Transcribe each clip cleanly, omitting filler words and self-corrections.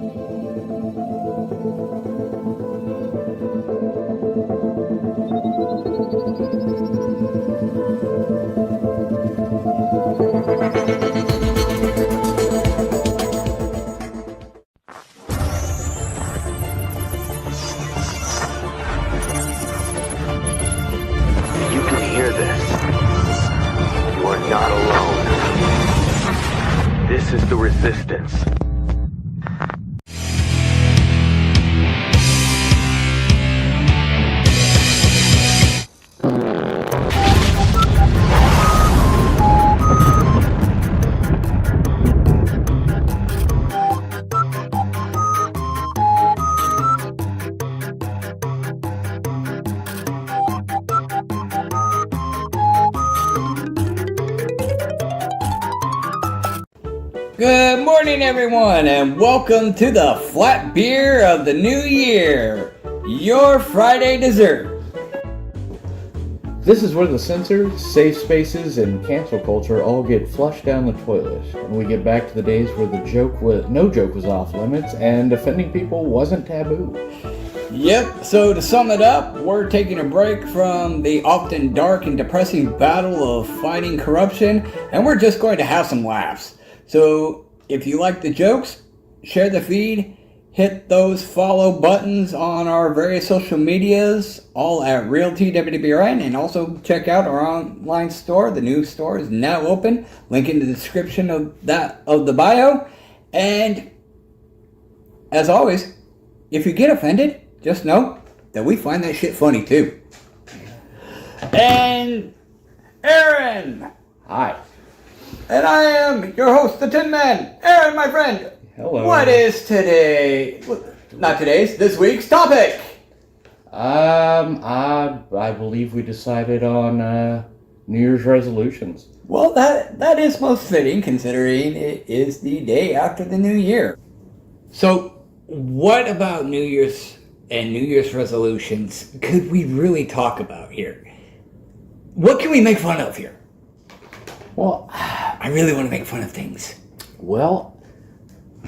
You can hear this. You are not alone. This is the Resistance. Good morning, everyone, and welcome to the Flat Beer of the New Year, your Friday dessert. This is where the censors, safe spaces, and cancel culture all get flushed down the toilet, and we get back to the days where no joke was off limits and offending people wasn't taboo. Yep, so to sum it up, we're taking a break from the often dark and depressing battle of fighting corruption, and we're just going to have some laughs. So if you like the jokes, share the feed, hit those follow buttons on our various social medias, all at RealTWBRN, and also check out our online store. The new store is now open. Link in the description of the bio. And as always, if you get offended, just know that we find that shit funny too. And Aaron! Hi. And I am your host, the Tin Man. Aaron, my friend. Hello. What is this week's topic? I believe we decided on New Year's resolutions. Well, that is most fitting considering it is the day after the New Year. So, what about New Year's and New Year's resolutions could we really talk about here? What can we make fun of here? Well, I really want to make fun of things. Well,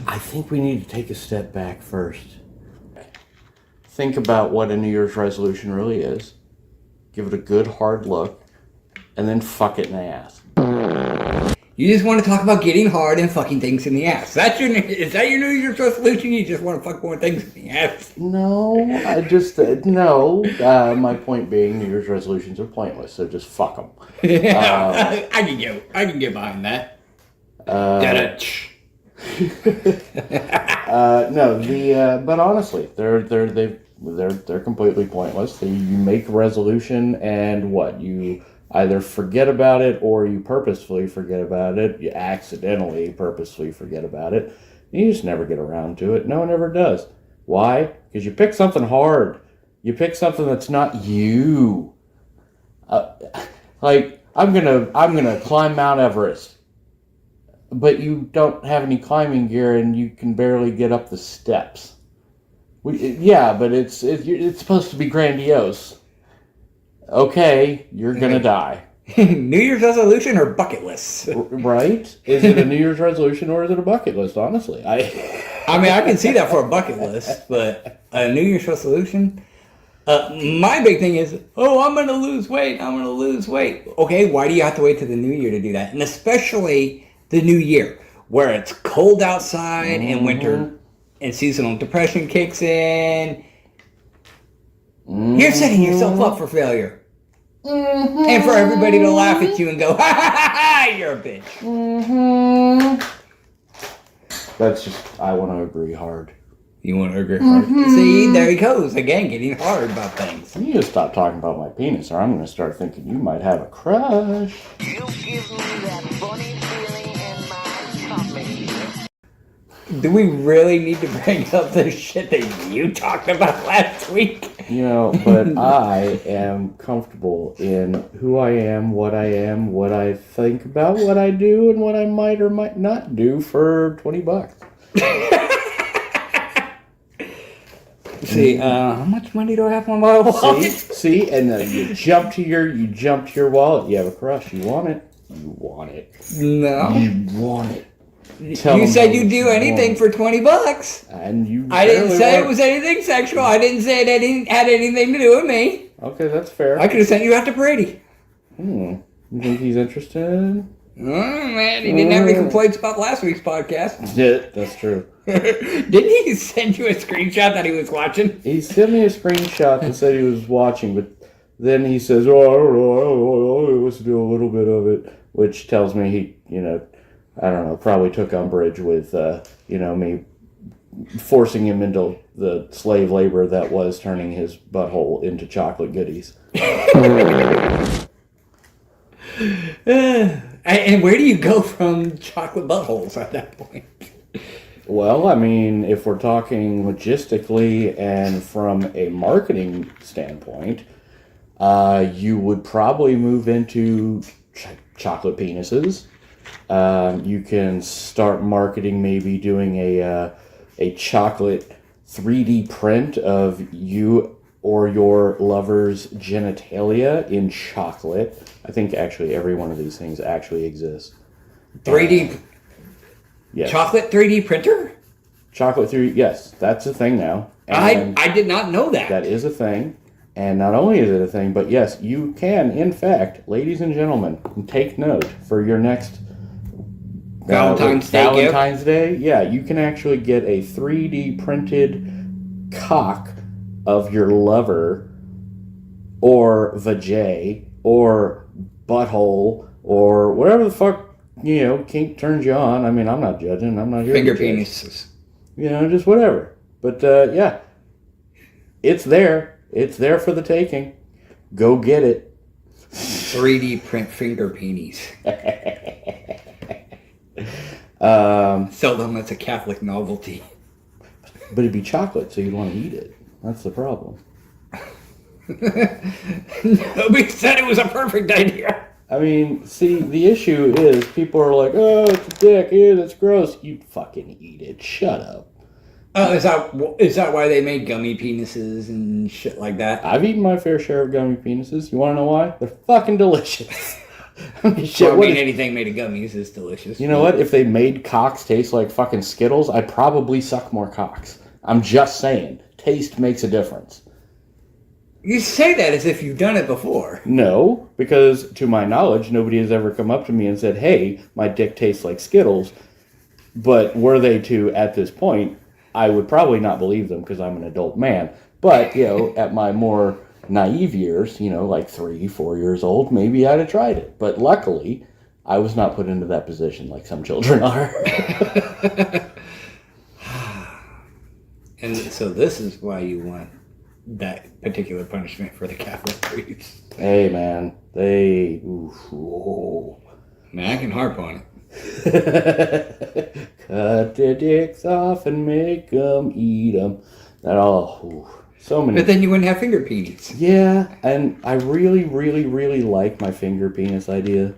I think we need to take a step back first. Think about what a New Year's resolution really is. Give it a good hard look, and then fuck it in the ass. You just want to talk about getting hard and fucking things in the ass. Is that your New Year's resolution? You just want to fuck more things in the ass? No, my point being, New Year's resolutions are pointless, so just fuck them. Yeah, I can get behind that. But honestly, they're completely pointless. You make a resolution, and what you either forget about it or you purposefully forget about it. You accidentally purposefully forget about it. You just never get around to it. No one ever does. Why? Because you pick something hard. You pick something that's not you. Like I'm gonna climb Mount Everest, but you don't have any climbing gear and you can barely get up the steps. But it's supposed to be grandiose. Okay, you're gonna die. New Year's resolution or bucket list? Right? Is it a New Year's resolution or is it a bucket list? Honestly, I mean, I can see that for a bucket list, but a New Year's resolution. My big thing is, I'm gonna lose weight. Okay, why do you have to wait till the New Year to do that? And especially the New Year, where it's cold outside and winter and seasonal depression kicks in. You're setting yourself up for failure. And for everybody to laugh at you and go, you're a bitch. That's just, I want to agree hard. You want to agree hard? See, there he goes again, getting hard about things. You need to stop talking about my penis or I'm going to start thinking you might have a crush. You give me that funny feeling in my tummy. Do we really need to bring up the shit that you talked about last week? But I am comfortable in who I am, what I think about what I do, and what I might or might not do for $20. See, how much money do I have on my wallet? See, and then you jump to your wallet. You have a crush. You want it. No. You want it. Tell You him said how you'd much do you anything want. for $20. And you. I didn't barely say it want- was anything sexual. I didn't say it had anything to do with me. Okay, that's fair. I could have sent you out to Brady. You think he's interested? Oh, man, he didn't have any complaints about last week's podcast. Yeah, that's true. Didn't he send you a screenshot that he was watching? He sent me a screenshot that said he was watching, but then he says, "Oh, I don't know. I listened to a little bit of it," which tells me he, I don't know, probably took umbrage with, me forcing him into the slave labor that was turning his butthole into chocolate goodies. And where do you go from chocolate buttholes at that point? Well, I mean, if we're talking logistically and from a marketing standpoint, you would probably move into chocolate penises. You can start marketing, maybe doing a chocolate 3D print of you or your lover's genitalia in chocolate. I think actually every one of these things actually exists. 3D Yes. chocolate 3D printer? Chocolate 3D, yes, that's a thing now. I And did not know that. that is a thing. And not only is it a thing, but yes, you can, in fact, ladies and gentlemen, take note for your next Valentine's Day gift? Valentine's Day. Yeah, you can actually get a 3D printed cock of your lover or vajay or butthole or whatever the fuck, kink turns you on. I mean, I'm not judging. I'm not here Finger to judge. penises. Just whatever. But, yeah, it's there. It's there for the taking. Go get it. 3D print finger peenies. Sell them as a Catholic novelty. But it'd be chocolate, so you'd want to eat it. That's the problem. Nobody said it was a perfect idea. I mean, see, the issue is people are like, "Oh, it's a dick. Ew, that's gross." You fucking eat it. Shut up. Oh, is that why they made gummy penises and shit like that? I've eaten my fair share of gummy penises. You want to know why? They're fucking delicious. Shit, I mean, anything made of gummies is delicious. You know what? If they made cocks taste like fucking Skittles, I'd probably suck more cocks. I'm just saying. Taste makes a difference. You say that as if you've done it before. No, because to my knowledge, nobody has ever come up to me and said, "Hey, my dick tastes like Skittles." But were they to, at this point, I would probably not believe them because I'm an adult man. But, at my more naive years, like 3, 4 years old, maybe I'd have tried it. But luckily, I was not put into that position like some children are. And so this is why you want that particular punishment for the Catholic priests. Hey, man. They... Oof, whoa. Man, I can harp on it. Cut their dicks off and make them eat them. That all... Oof. So many... But then you wouldn't have finger penis. Yeah, and I really, really, really like my finger penis idea.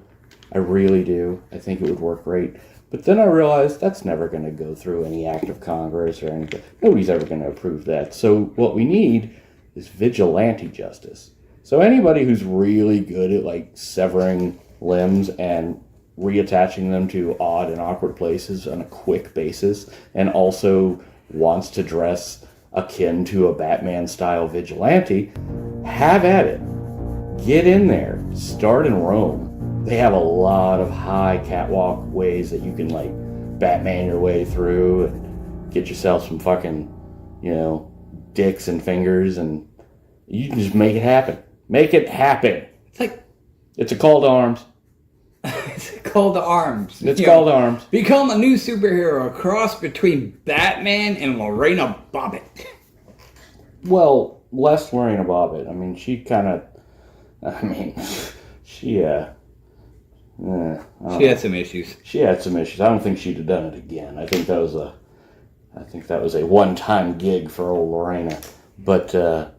I really do. I think it would work great. But then I realized that's never going to go through any act of Congress or anything. Nobody's ever going to approve that. So what we need is vigilante justice. So anybody who's really good at severing limbs and reattaching them to odd and awkward places on a quick basis and also wants to dress akin to a Batman-style vigilante, have at it. Get in there. Start in Rome. They have a lot of high catwalk ways that you can, Batman your way through and get yourself some fucking, dicks and fingers, and you can just make it happen. Make it happen. It's a call to arms. It's a call to arms. It's call to arms. Become a new superhero, a cross between Batman and Lorena Bobbitt. Well, less Lorena Bobbitt. I mean, she kind of... she had some issues. She had some issues. I don't think she'd have done it again. I think that was a one-time gig for old Lorena. But yeah,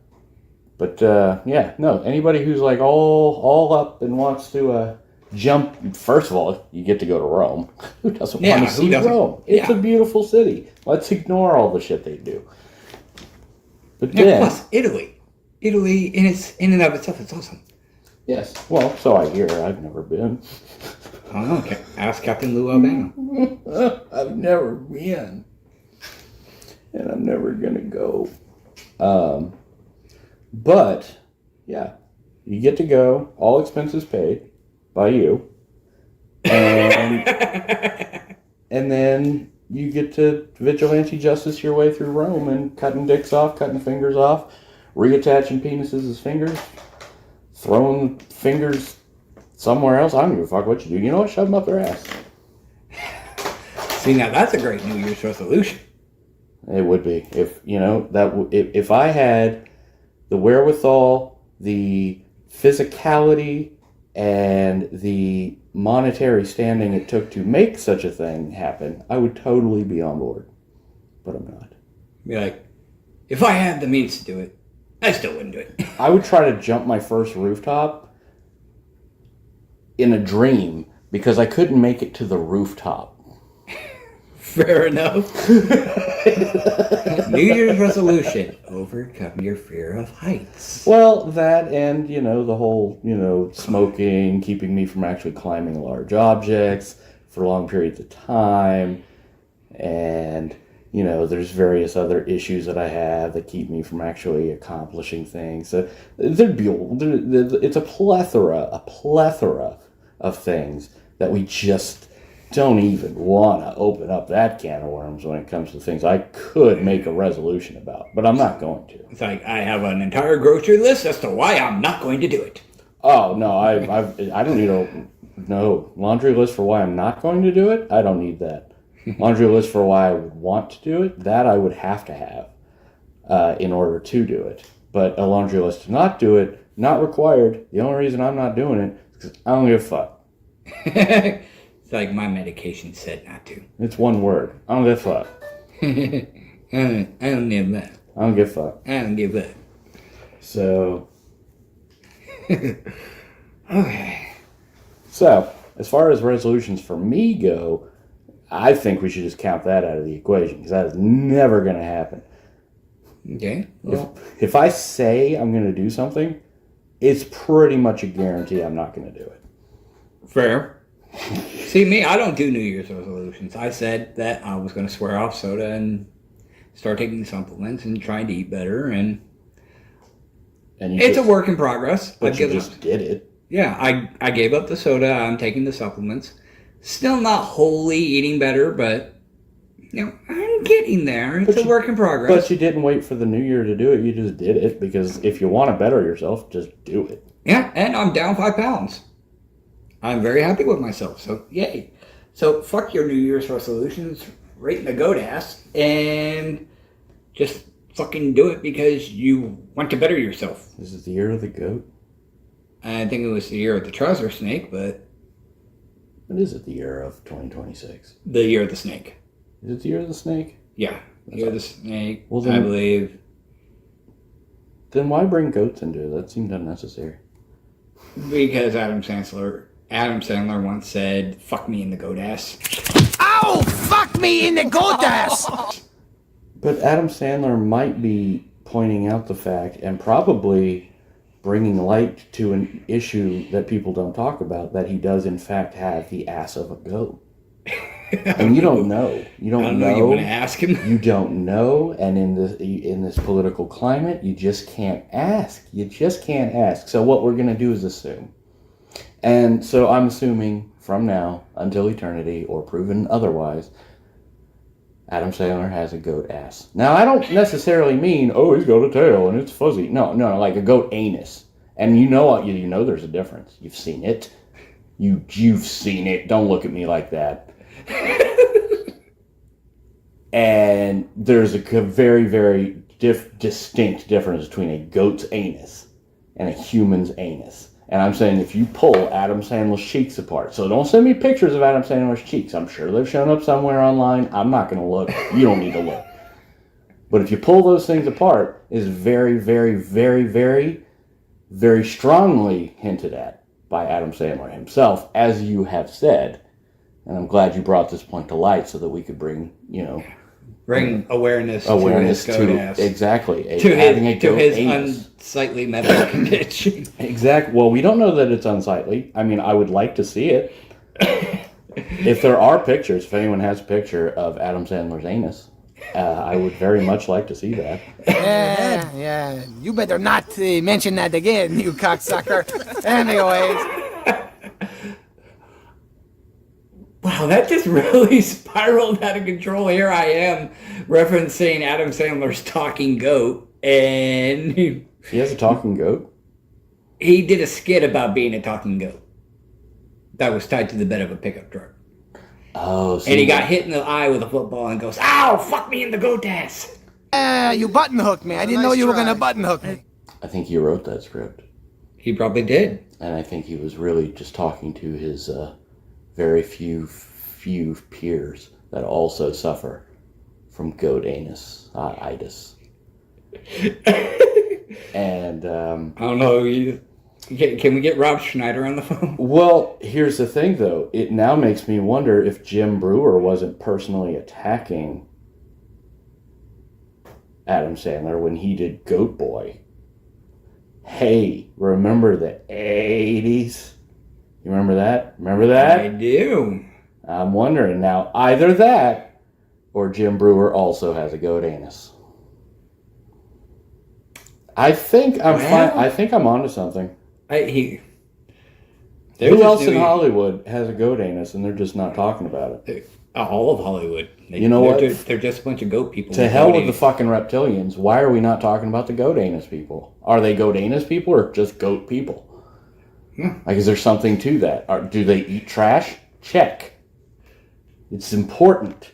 no. Anybody who's all up and wants to jump. First of all, you get to go to Rome. Who doesn't want to see Rome? It's a beautiful city. Let's ignore all the shit they do. But then, plus Italy in and of itself, it's awesome. Yes. Well, so I hear. I've never been. Oh, okay. Ask Captain Lou Albano. I've never been. And I'm never going to go. But, yeah, you get to go, all expenses paid by you. And, and then you get to vigilante justice your way through Rome and cutting dicks off, cutting fingers off, reattaching penises as fingers, throwing fingers somewhere else. I don't give a fuck what you do. You know what? Shove them up their ass. See, now that's a great New Year's resolution. It would be. If, you know, if I had the wherewithal, the physicality, and the monetary standing it took to make such a thing happen, I would totally be on board. But I'm not. Be like, if I had the means to do it, I still wouldn't do it. I would try to jump my first rooftop in a dream because I couldn't make it to the rooftop. Fair enough. New Year's resolution, overcome your fear of heights. Well, that and, you know, the whole, you know, smoking, keeping me from actually climbing large objects for long periods of time. And, you know, there's various other issues that I have that keep me from actually accomplishing things. So it's a plethora of things that we just don't even want to open up that can of worms when it comes to things I could make a resolution about, but I'm not going to. It's like I have an entire grocery list as to why I'm not going to do it. Oh no, I don't need no laundry list for why I'm not going to do it. I don't need that. Laundry list for why I would want to do it. That I would have to have in order to do it. But a laundry list to not do it, not required. The only reason I'm not doing it is because I don't give a fuck. It's like my medication said not to. It's one word. I don't give a fuck. I don't give a fuck. I don't give a fuck. I don't give a fuck. So. Okay. So, as far as resolutions for me go, I think we should just count that out of the equation because that is never going to happen. Okay. Well, if I say I'm going to do something, it's pretty much a guarantee I'm not going to do it. fair. See, me, I don't do New Year's resolutions. I said that I was going to swear off soda and start taking supplements and trying to eat better, and it's a work in progress. But you just did it. Yeah, I gave up the soda. I'm taking the supplements. Still not wholly eating better, but you know, I'm getting there. It's a work in progress. But you didn't wait for the new year to do it. You just did it because if you want to better yourself, just do it. Yeah, and I'm down 5 pounds. I'm very happy with myself, so yay. So fuck your New Year's resolutions, right in the goat ass, and just fucking do it because you want to better yourself. Is it the year of the goat? I think it was the year of the trouser snake, but... What is it, the year of 2026? The year of the snake. Is it the year of the snake? Yeah, the year of the snake, well, then, I believe. Then why bring goats into it? That seemed unnecessary. Because Adam Sandler once said, fuck me in the goat ass. Ow! Fuck me in the goat ass! But Adam Sandler might be pointing out the fact and probably bringing light to an issue that people don't talk about, that he does in fact have the ass of a goat. And you don't know. You don't know. You want to ask him? You don't know. And in this political climate, you just can't ask. You just can't ask. So what we're going to do is assume. And so I'm assuming from now until eternity, or proven otherwise, Adam Sandler has a goat ass. Now, I don't necessarily mean, oh, he's got a tail and it's fuzzy. No, like a goat anus. And you know there's a difference. You've seen it. You've seen it. Don't look at me like that. And there's a very, very distinct difference between a goat's anus and a human's anus. And I'm saying if you pull Adam Sandler's cheeks apart, so don't send me pictures of Adam Sandler's cheeks. I'm sure they've shown up somewhere online. I'm not going to look. You don't need to look. But if you pull those things apart, is very, very, very, very, very strongly hinted at by Adam Sandler himself, as you have said. And I'm glad you brought this point to light so that we could bring awareness to his goat ass. Exactly. To his unsightly medical condition. Exactly. Well, we don't know that it's unsightly. I mean, I would like to see it. If there are pictures, if anyone has a picture of Adam Sandler's anus, I would very much like to see that. Yeah. You better not mention that again, you cocksucker. Anyways. Wow, that just really spiraled out of control. Here I am referencing Adam Sandler's talking goat, and He has a talking goat? he did a skit about being a talking goat that was tied to the bed of a pickup truck. Oh, so And he got hit in the eye with a football and goes, "Ow, fuck me in the goat ass." You button hooked me. I didn't know you were gonna button hook me. I think he wrote that script. He probably did. And I think he was really just talking to his very few peers that also suffer from goat anus itis. And I don't know. Can we get Rob Schneider on the phone? well, here's the thing, though. It now makes me wonder if Jim Brewer wasn't personally attacking Adam Sandler when he did Goat Boy. Hey, remember the 80s? You remember that? Remember that? I do. I'm wondering now, either that or Jim Brewer also has a goat anus. I think I'm fine. I think I'm onto something. Who else in Hollywood has a goat anus and they're just not talking about it? All of Hollywood. You know what? They're just a bunch of goat people. To hell with the fucking reptilians. Why are we not talking about the goat anus people? Are they goat anus people or just goat people? Like, is there something to that? Do they eat trash? Check. It's important.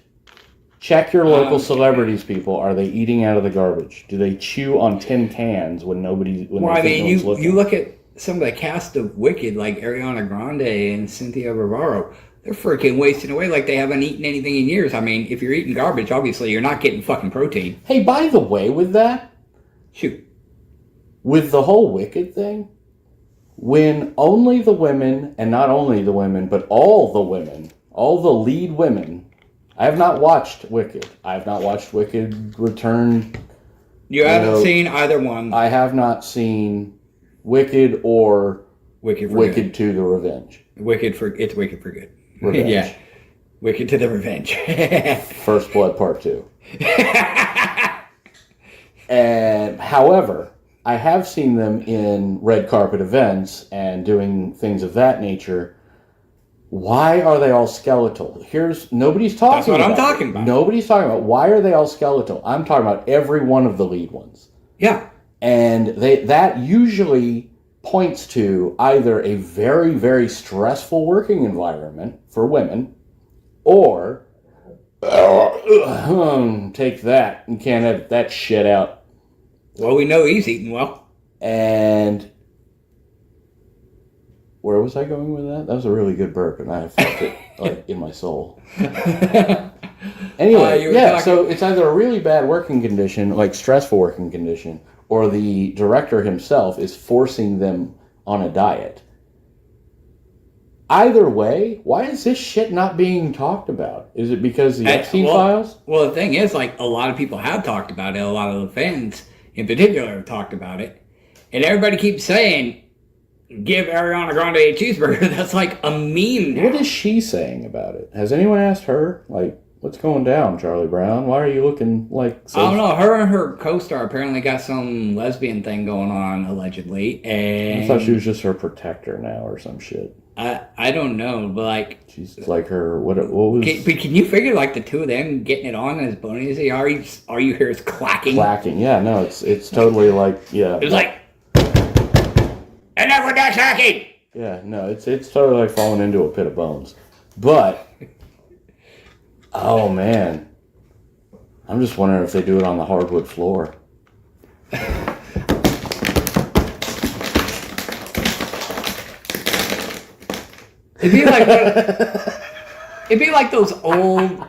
Check your local celebrities, people. Are they eating out of the garbage? Do they chew on tin cans when nobody's looking? You look at some of the cast of Wicked, like Ariana Grande and Cynthia Rivera. They're freaking wasting away like they haven't eaten anything in years. I mean, if you're eating garbage, obviously you're not getting fucking protein. Hey, by the way, with that, Shoot. with the whole Wicked thing, when only the women, and not only the women, but all the women, all the lead women, I have not watched Wicked. I have not watched Wicked Return. You haven't seen either one. I have not seen Wicked or Wicked 2: The Revenge. It's Wicked for Good. Revenge. Yeah. Wicked to the Revenge. First Blood Part 2. And however, I have seen them in red carpet events and doing things of that nature. Why are they all skeletal? Nobody's talking about. That's what I'm talking about. Nobody's talking about why are they all skeletal? I'm talking about every one of the lead ones. Yeah. And that usually points to either a very, very stressful working environment for women, or take that. You can't edit that shit out. Well, we know he's eating well. And where was I going with that? That was a really good burp, and I felt it like in my soul. Anyway, so it's either a really bad working condition, like stressful working condition, or the director himself is forcing them on a diet. Either way, why is this shit not being talked about? Is it because the Epstein files? Well, the thing is, like, a lot of people have talked about it. A lot of the fans, in particular, have talked about it. And everybody keeps saying, give Ariana Grande a cheeseburger. That's like a meme now. What is she saying about it? Has anyone asked her? Like, what's going down, Charlie Brown? Why are you looking like... I don't know. Her and her co-star apparently got some lesbian thing going on, allegedly. And I thought she was just her protector now or some shit. I don't know, but like... She's like her... What was... But can you figure, like, the two of them getting it on as bony as they are? All you hear is clacking. Clacking, yeah. No, it's totally like... Yeah. It's like... Enough with that clacking! Yeah, no, it's totally like falling into a pit of bones. But... Oh, man. I'm just wondering if they do it on the hardwood floor. It'd be like those old...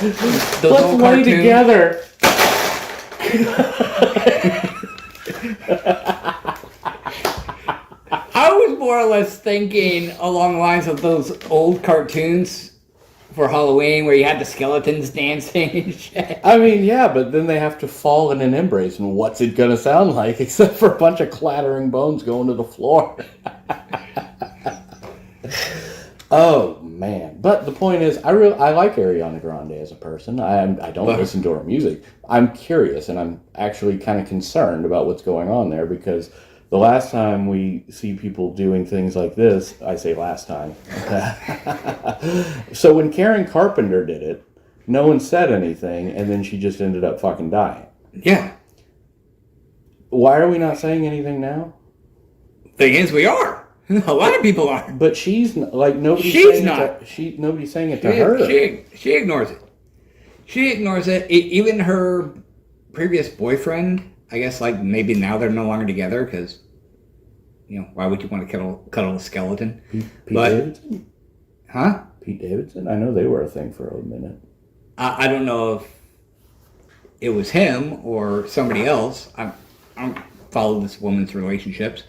Let's old lay cartoons. together. I was more or less thinking along the lines of those old cartoons for Halloween where you had the skeletons dancing and shit. I mean, yeah, but then they have to fall in an embrace, and what's it gonna sound like except for a bunch of clattering bones going to the floor? Oh, man. But the point is, I like Ariana Grande as a person. I don't listen to her music. I'm curious, and I'm actually kind of concerned about what's going on there, because the last time we see people doing things like this, I say last time. So when Karen Carpenter did it, no one said anything, and then she just ended up fucking dying. Yeah. Why are we not saying anything now? Thing is, we are. A lot of people are. But she's like nobody's She's saying not. Nobody's saying it to her. She ignores it. She ignores it. Even her previous boyfriend, I guess, like maybe now they're no longer together because, why would you want to cuddle a skeleton? Pete Davidson? Huh? Pete Davidson? I know they were a thing for a minute. I don't know if it was him or somebody else. I don't follow this woman's relationships.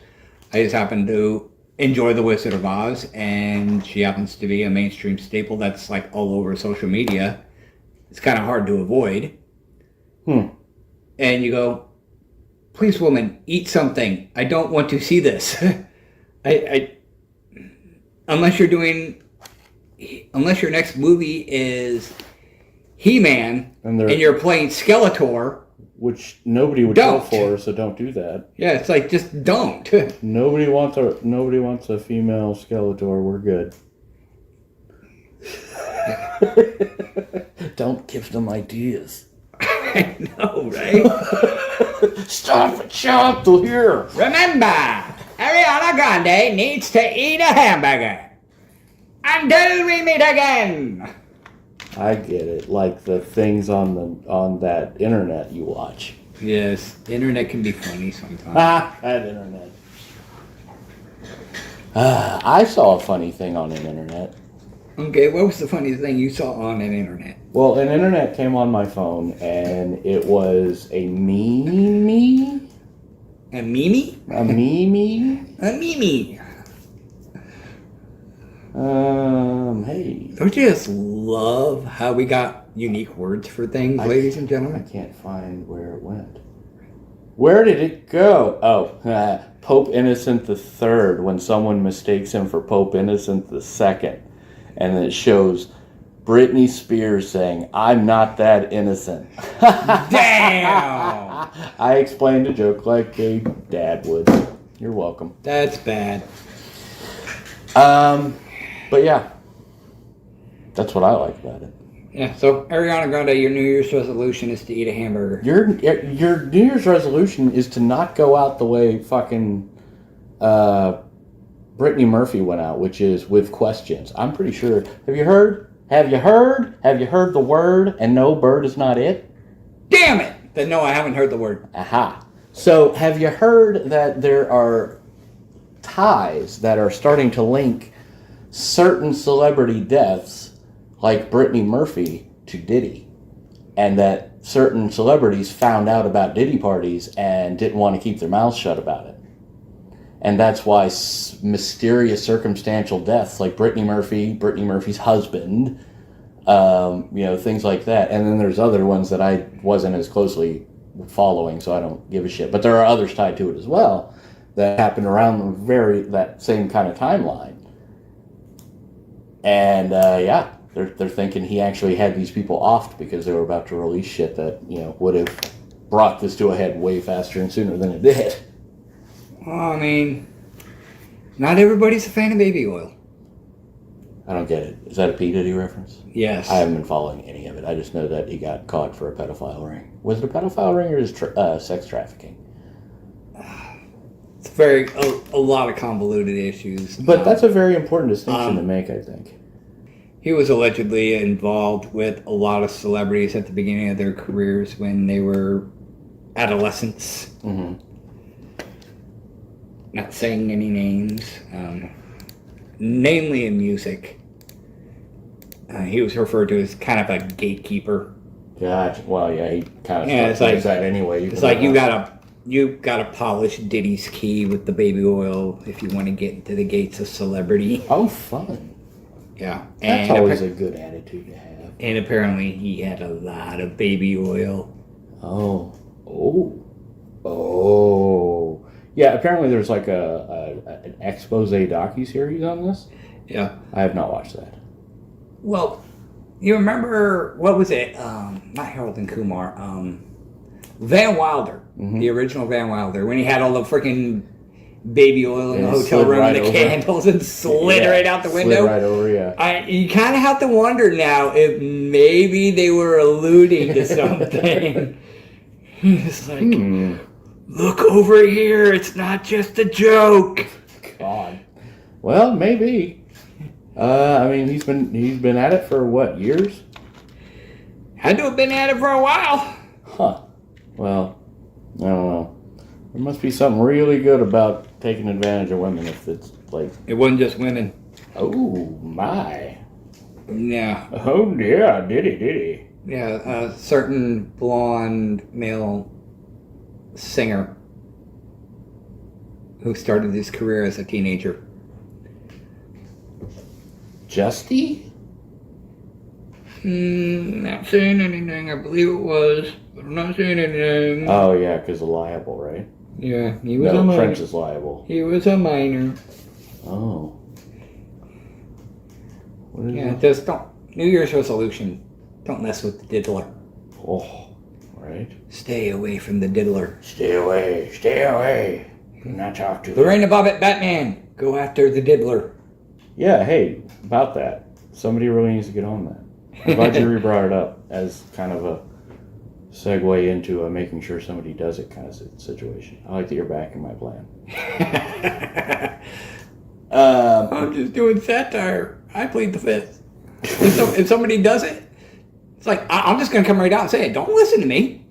I just happen to enjoy The Wizard of Oz, and she happens to be a mainstream staple that's like all over social media. It's kind of hard to avoid. And you go, please, woman, eat something. I don't want to see this. Unless your next movie is He-Man and you're playing Skeletor, which nobody would go for, so don't do that. Yeah, it's like, just don't. Nobody wants a female Skeletor. We're good. Don't give them ideas. I know, right? Stop it, shut up here. Remember, Ariana Grande needs to eat a hamburger. Until we meet again. I get it. Like the things on that internet you watch. Yes, the internet can be funny sometimes. That internet. I saw a funny thing on an internet. Okay, what was the funniest thing you saw on an internet? Well, an internet came on my phone, and it was a meme. A meme? A meme? A meme. Hey. Don't you just love how we got unique words for things, ladies and I gentlemen? can't find where it went. Where did it go? Oh, Pope Innocent III, when someone mistakes him for Pope Innocent II. And it shows Britney Spears saying, "I'm not that innocent." Damn! I explained a joke like a dad would. You're welcome. That's bad. But yeah, that's what I like about it. Yeah, so Ariana Grande, your New Year's resolution is to eat a hamburger. Your New Year's resolution is to not go out the way fucking Brittany Murphy went out, which is with questions. I'm pretty sure. Have you heard? Have you heard? Have you heard the word? And no, bird is not it. Damn it! Then no, I haven't heard the word. Aha. So have you heard that there are ties that are starting to link certain celebrity deaths, like Brittany Murphy, to Diddy, and that certain celebrities found out about Diddy parties and didn't want to keep their mouths shut about it, and that's why mysterious circumstantial deaths like Brittany Murphy's husband, things like that. And then there's other ones that I wasn't as closely following, so I don't give a shit. But there are others tied to it as well that happened around that same kind of timeline. And they're thinking he actually had these people offed because they were about to release shit that would have brought this to a head way faster and sooner than it did. Well, I mean, not everybody's a fan of baby oil. I don't get it. Is that a P. Diddy reference? Yes. I haven't been following any of it. I just know that he got caught for a pedophile ring. Was it a pedophile ring or is sex trafficking? It's a lot of convoluted issues. But that's a very important distinction to make, I think. He was allegedly involved with a lot of celebrities at the beginning of their careers when they were adolescents. Mm-hmm. Not saying any names. Namely in music. He was referred to as kind of a gatekeeper. Gotcha. Well, yeah, he kind of it's like that anyway. It's like you gotta polish Diddy's key with the baby oil if you want to get into the gates of celebrity. Oh, fun. Yeah. That's always a good attitude to have. And apparently he had a lot of baby oil. Oh. Yeah, apparently there's like an expose docuseries on this. Yeah. I have not watched that. Well, you remember, what was it? Not Harold and Kumar. Van Wilder. The original Van Wilder. When he had all the freaking baby oil in the hotel room and the candles and slid right out the window. Slid right over, yeah. You kind of have to wonder now if maybe they were alluding to something. It's like, look over here. It's not just a joke. God. Well, maybe. I mean, he's been at it for what, years? Had to have been at it for a while. Huh. Well, I don't know. There must be something really good about taking advantage of women if it's like... It wasn't just women. Oh, my. Yeah. Oh, yeah, did he? Yeah, a certain blonde male singer who started his career as a teenager. Justy? Not saying anything. I believe it was, but I'm not saying anything. Oh, yeah, because of liable, right? Yeah, he was a minor. French is liable. He was a minor. Oh. What is that? Just don't. New Year's resolution. Don't mess with the diddler. Oh, right. Stay away from the diddler. Stay away. Do not talk to Lorena Bobbitt, Batman. Go after the diddler. Yeah, hey, about that. Somebody really needs to get on that. I'm glad you brought it up as kind of a segue into a making sure somebody does it kind of situation. I like that you're backing my plan. I'm just doing satire. I plead the fifth. If somebody does it, it's like, I'm just going to come right out and say it. Don't listen to me.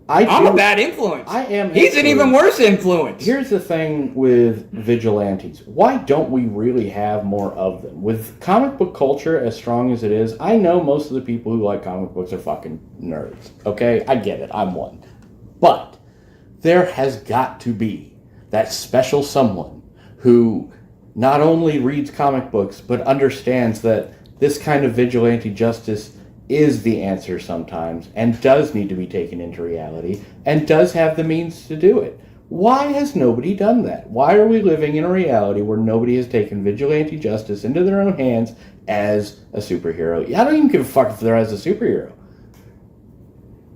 I'm a bad influence. I am. He's an even worse influence. Here's the thing with vigilantes. Why don't we really have more of them? With comic book culture as strong as it is, I know most of the people who like comic books are fucking nerds. Okay? I get it. I'm one. But there has got to be that special someone who not only reads comic books, but understands that this kind of vigilante justice is the answer sometimes, and does need to be taken into reality, and does have the means to do it. Why has nobody done that? Why are we living in a reality where nobody has taken vigilante justice into their own hands as a superhero? I don't even give a fuck if they're as a superhero.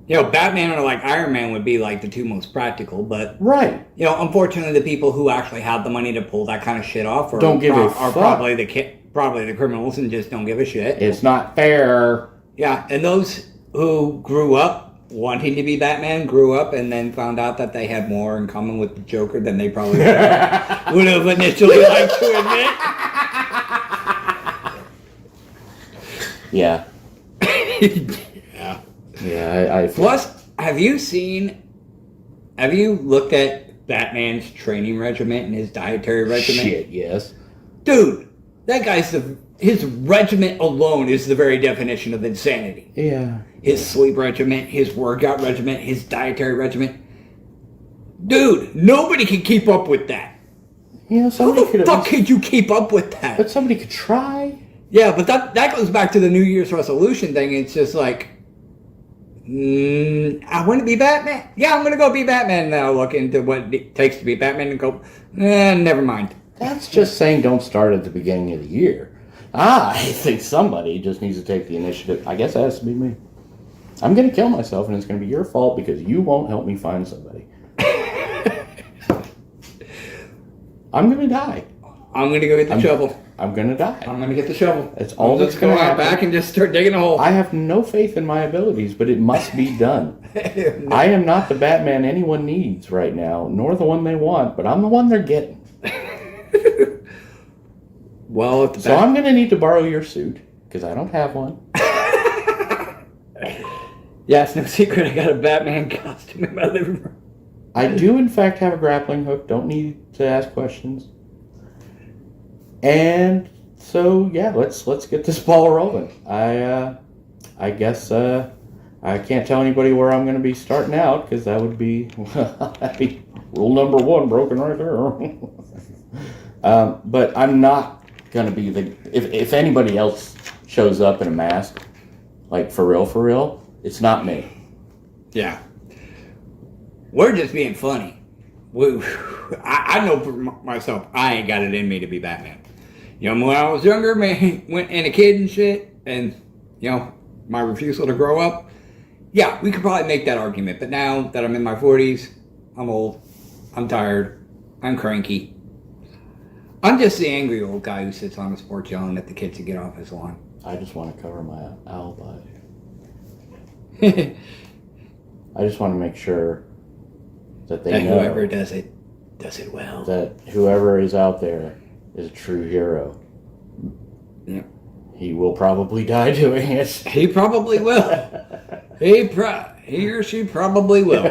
Batman or like Iron Man would be like the two most practical, but right. Unfortunately, the people who actually have the money to pull that kind of shit off don't give a fuck. Are probably the criminals and just don't give a shit. It's not fair. Yeah, and those who grew up wanting to be Batman grew up and then found out that they had more in common with the Joker than they probably would have initially liked to admit. Yeah. Yeah, I Plus, have you looked at Batman's training regiment and his dietary regiment? Shit, yes. Dude, that guy's his regiment alone is the very definition of insanity. Yeah. His sleep regiment, his workout regiment, his dietary regiment. Dude, nobody can keep up with that. How the fuck could you keep up with that? But somebody could try. Yeah, but that goes back to the New Year's resolution thing. It's just like, I want to be Batman. Yeah, I'm going to go be Batman now. Look into what it takes to be Batman and go, never mind. That's just saying don't start at the beginning of the year. I think somebody just needs to take the initiative. I guess it has to be me. I'm going to kill myself, and it's going to be your fault because you won't help me find somebody. I'm going to die. I'm going to go get the shovel. I'm going to die. I'm going to get the shovel. It's all that's going to happen. Go out back and just start digging a hole. I have no faith in my abilities, but it must be done. No. I am not the Batman anyone needs right now, nor the one they want, but I'm the one they're getting. Well, so I'm going to need to borrow your suit, because I don't have one. Yeah, it's no secret I got a Batman costume in my living room. I do, in fact, have a grappling hook. Don't need to ask questions. And so, yeah, let's get this ball rolling. I guess I can't tell anybody where I'm going to be starting out, because that would be, that'd be rule number 1 broken right there. But I'm not going to be if anybody else shows up in a mask, like for real, it's not me. Yeah. We're just being funny. I know for myself, I ain't got it in me to be Batman. when I was younger, man, and a kid and shit, and, my refusal to grow up, yeah, we could probably make that argument. But now that I'm in my 40s, I'm old, I'm tired, I'm cranky. I'm just the angry old guy who sits on his porch yelling at the kids to get off his lawn. I just want to cover my alibi. I just want to make sure that they know whoever does it well. That whoever is out there is a true hero. Yeah. He will probably die doing it. He probably will. He or she probably will.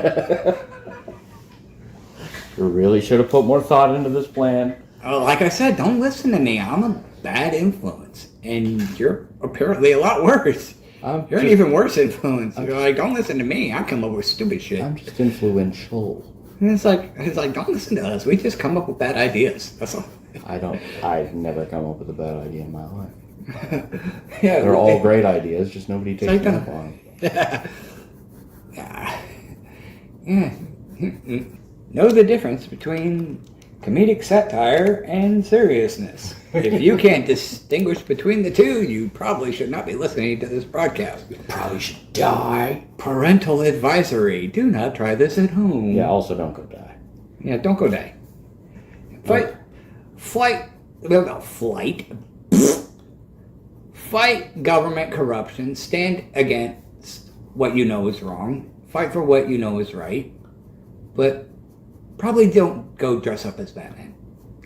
You really should have put more thought into this plan. Like I said, don't listen to me. I'm a bad influence. And you're apparently a lot worse. You're an even worse influence. You're like, don't listen to me. I come up with stupid shit. I'm just influential. And it's like, don't listen to us. We just come up with bad ideas. That's all. I've never come up with a bad idea in my life. Yeah, they're all great ideas, just nobody takes them up on them. Yeah. Know the difference between comedic satire and seriousness. If you can't distinguish between the two, you probably should not be listening to this broadcast. You probably should die. Parental advisory. Do not try this at home. Yeah, also don't go die. Yeah, don't go die. Fight government corruption. Stand against what you know is wrong. Fight for what you know is right. But probably don't go dress up as Batman.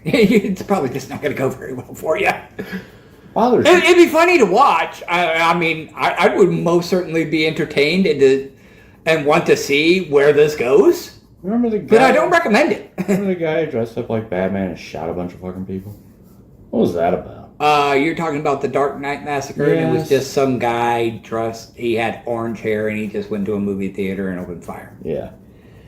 It's probably just not going to go very well for you. It'd be funny to watch. I would most certainly be entertained and want to see where this goes. Remember the guy? But I don't recommend it. Remember the guy who dressed up like Batman and shot a bunch of fucking people? What was that about? You're talking about the Dark Knight Massacre, yes. And it was just some guy he had orange hair, and he just went to a movie theater and opened fire. Yeah,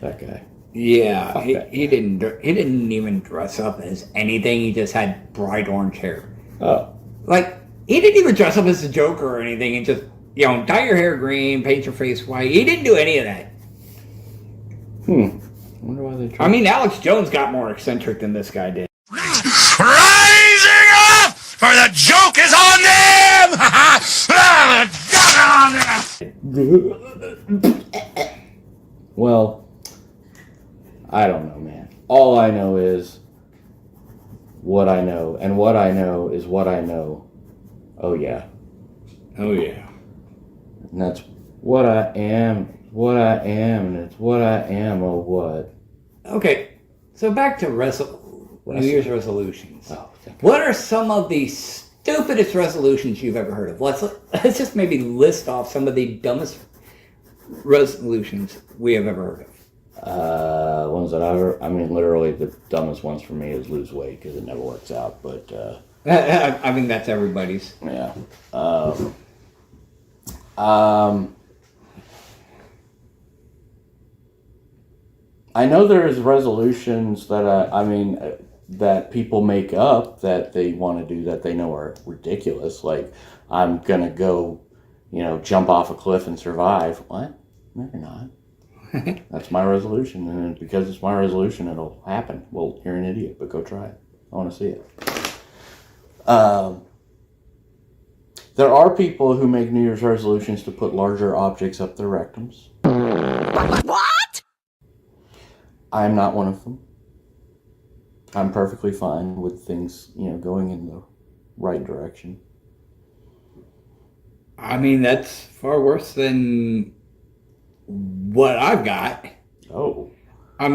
that guy. Yeah, he didn't even dress up as anything. He just had bright orange hair. Oh. Like, he didn't even dress up as the Joker or anything, and just, dye your hair green, paint your face white. He didn't do any of that. I wonder why they tried. Alex Jones got more eccentric than this guy did. Rising up, for the joke is on them! The joke is on them! Well, I don't know, man. All I know is what I know, and what I know is what I know. Oh, yeah. Oh, yeah. And that's what I am, and it's what I am, oh, what? Okay, so back to New Year's resolutions. Oh, what are some of the stupidest resolutions you've ever heard of? Let's just maybe list off some of the dumbest resolutions we have ever heard of. Ones that literally the dumbest ones for me is lose weight because it never works out, but that's everybody's. Yeah. I know there's resolutions that that people make up that they want to do that they know are ridiculous. Like, I'm gonna go, jump off a cliff and survive. What? No, you're not. That's my resolution, and because it's my resolution, it'll happen. Well, you're an idiot, but go try it. I want to see it. There are people who make New Year's resolutions to put larger objects up their rectums. What? I'm not one of them. I'm perfectly fine with things, going in the right direction. That's far worse than what I've got. Oh. I've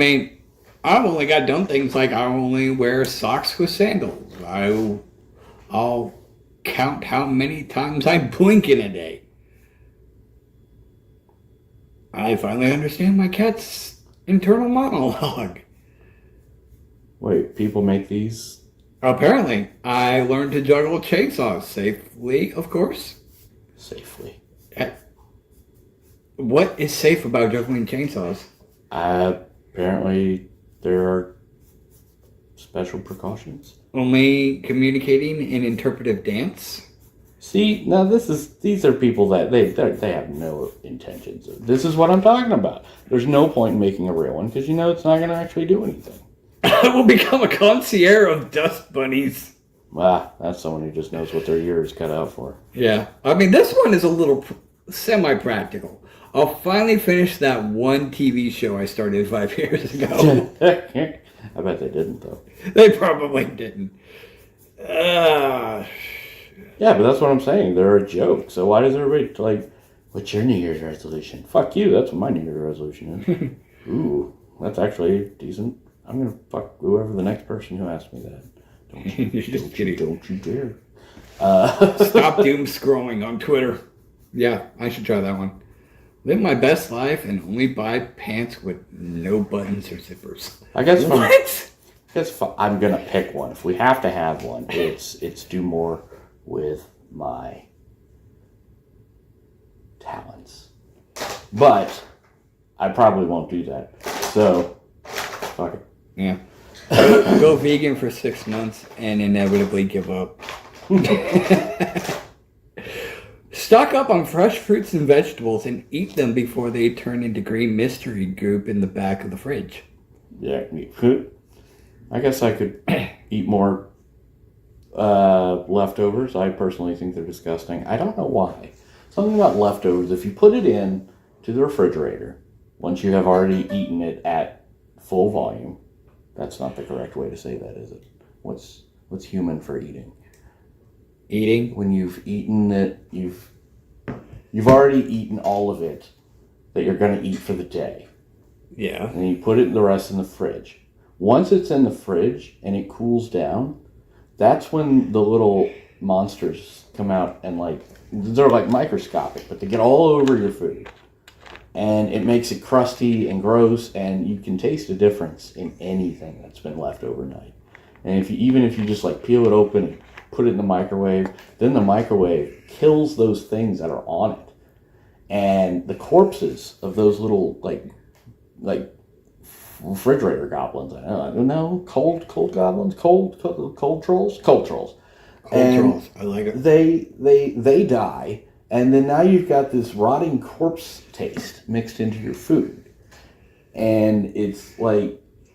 only got dumb things like I only wear socks with sandals. I'll count how many times I blink in a day. I finally understand my cat's internal monologue. Wait, people make these? Apparently. I learned to juggle chainsaws safely, of course. Safely. What is safe about juggling chainsaws? Apparently there are special precautions. Only communicating in interpretive dance? See, now these are people that they have no intentions of. This is what I'm talking about. There's no point in making a real one because it's not going to actually do anything. I will become a concierge of dust bunnies. That's someone who just knows what their ear is cut out for. Yeah. I mean, this one is a little semi-practical. I'll finally finish that one TV show I started 5 years ago. I bet they didn't, though. They probably didn't. Yeah, but that's what I'm saying. They're a joke. So why does everybody, like, what's your New Year's resolution? Fuck you. That's what my New Year's resolution is. Ooh, that's actually decent. I'm going to fuck whoever the next person who asks me that. Don't you dare. Stop doom scrolling on Twitter. Yeah, I should try that one. Live my best life and only buy pants with no buttons or zippers. I guess What? I'm gonna pick one. If we have to have one, it's do more with my talents. But I probably won't do that. So fuck it. Yeah. Go vegan for 6 months and inevitably give up. Stock up on fresh fruits and vegetables and eat them before they turn into green mystery goop in the back of the fridge. Yeah, I guess I could eat more leftovers. I personally think they're disgusting. I don't know why. Something about leftovers, if you put it in to the refrigerator, once you have already eaten it at full volume, that's not the correct way to say that, is it? What's human for eating? Eating? When you've eaten it, you've already eaten all of it that you're going to eat for the day. Yeah. And you put it the rest in the fridge. Once it's in the fridge and it cools down, that's when the little monsters come out and they're like microscopic, but they get all over your food. And it makes it crusty and gross, and you can taste a difference in anything that's been left overnight. And even if you just peel it open and put it in the microwave, then the microwave kills those things that are on it. And the corpses of those little refrigerator goblins, I don't know, cold goblins, cold trolls. I like it. They die, and then now you've got this rotting corpse taste mixed into your food. And it's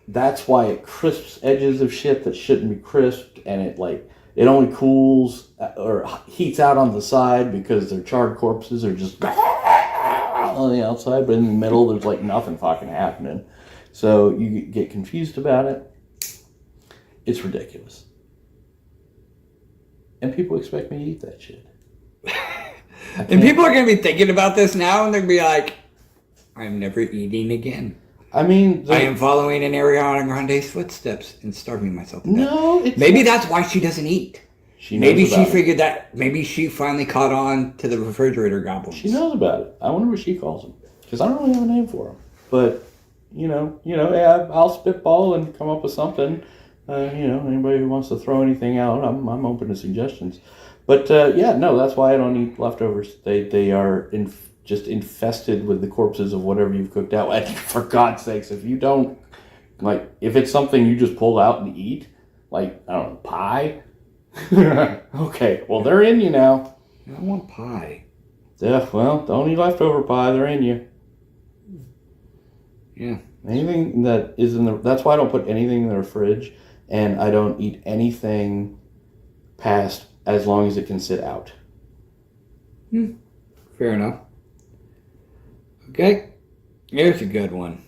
that's why it crisps edges of shit that shouldn't be crisped, and it only cools or heats out on the side because their charred corpses are just on the outside, but in the middle there's nothing fucking happening. So you get confused about it. It's ridiculous. And people expect me to eat that shit. And people are going to be thinking about this now, and they're going to be like, I'm never eating again. I mean... I am following in Ariana Grande's footsteps and starving myself to death. No, it's... Maybe that's why she doesn't eat. Maybe she figured that... Maybe she finally caught on to the refrigerator goblins. She knows about it. I wonder what she calls them. Because I don't really have a name for them. But, yeah, I'll spitball and come up with something. Anybody who wants to throw anything out, I'm open to suggestions. But, that's why I don't eat leftovers. They are just infested with the corpses of whatever you've cooked out. And for God's sakes, if you don't, if it's something you just pull out and eat, I don't know, pie? Okay, well, they're in you now. I want pie. Yeah, well, don't eat leftover pie. They're in you. Yeah. Anything that is in that's why I don't put anything in the fridge, and I don't eat anything past as long as it can sit out. Fair enough. Okay, here's a good one.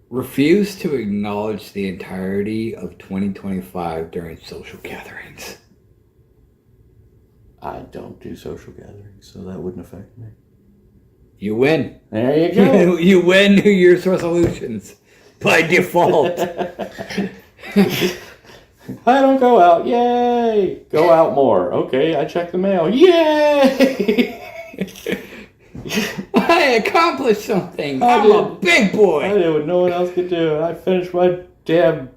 Refuse to acknowledge the entirety of 2025 during social gatherings. I don't do social gatherings, so that wouldn't affect me. You win. There you go. You win New Year's resolutions by default. I don't go out. Yay! Go out more. Okay, I check the mail. Yay! I accomplished something. I'm a big boy. I did what no one else could do. I finished my damn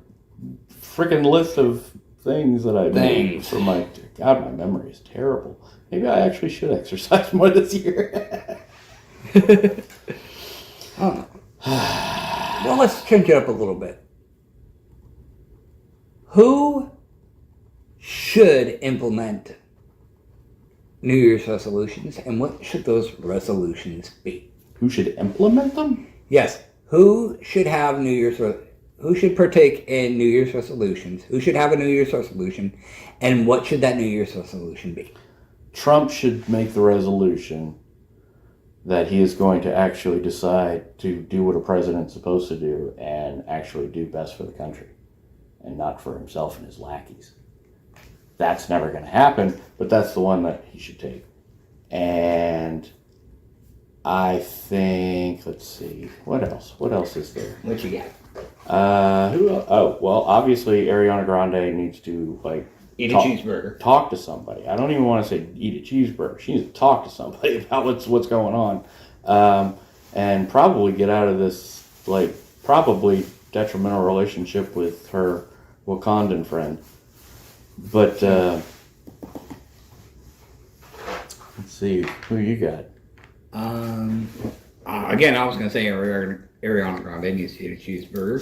freaking list of things that I made for my... God, my memory is terrible. Maybe I actually should exercise more this year. Well, let's change it up a little bit. Who should implement New Year's resolutions, and what should those resolutions be? Who should implement them? Yes. Who should have who should partake in New Year's resolutions? Who should have a New Year's resolution? And what should that New Year's resolution be? Trump should make the resolution that he is going to actually decide to do what a president's supposed to do and actually do best for the country and not for himself and his lackeys. That's never going to happen, but that's the one that he should take. And I think, let's see, what else? What else is there? What you got? Who else? Oh, well, obviously Ariana Grande needs to, like, Eat a cheeseburger. Talk to somebody. I don't even want to say eat a cheeseburger. She needs to talk to somebody about what's going on, and probably get out of this, like, probably detrimental relationship with her Wakandan friend. But let's see, who you got? Again, I was gonna say Ariana Grande needs to eat a cheeseburger.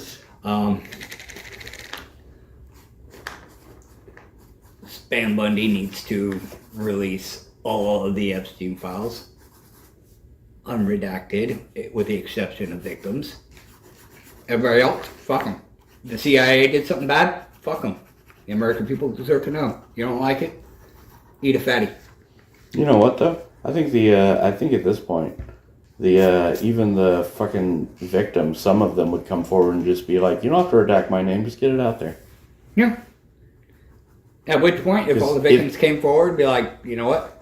Spam Bundy needs to release all of the Epstein files, unredacted, with the exception of victims. Everybody else, fuck them. The CIA did something bad, fuck them. The American people deserve to know. You don't like it? Eat a fatty. You know what though? I think I think at this point, even the fucking victims, some of them would come forward and just be like, you don't have to redact my name, just get it out there. Yeah. At which point, if all the victims came forward, be like, you know what?